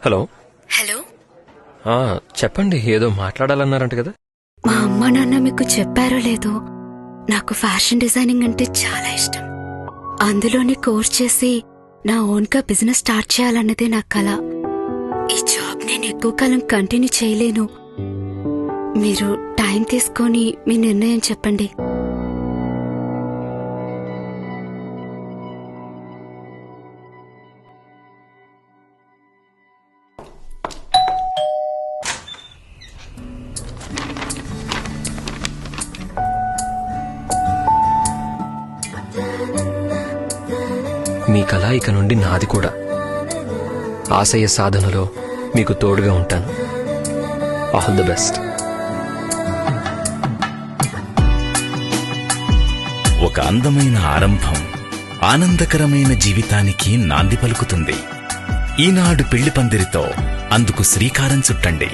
Hello. Hello, చెప్పండి, ఏదో మాట్లాడాలన్నారంట కదా. మా అమ్మ నాన్న మీకు చెప్పారో లేదో, నాకు ఫ్యాషన్ డిజైనింగ్ అంటే చాలా ఇష్టం. అందులోని కోర్స్ చేసి నా ఓన్గా బిజినెస్ స్టార్ట్ చేయాలన్నదే నా కల. ఈ జాబ్ నేను ఎక్కువ కాలం కంటిన్యూ చేయలేను. మీరు టైం తీసుకొని మీ నిర్ణయం చెప్పండి. మీ కళ ఇక నుండి నాది కూడా. ఆశయ సాధనలో మీకు తోడుగా ఉంటాను. All the best. ఒక అందమైన ఆరంభం ఆనందకరమైన జీవితానికి నాంది పలుకుతుంది. ఈనాడు పెళ్లి పందిరితో అందుకు శ్రీకారం చుట్టండి.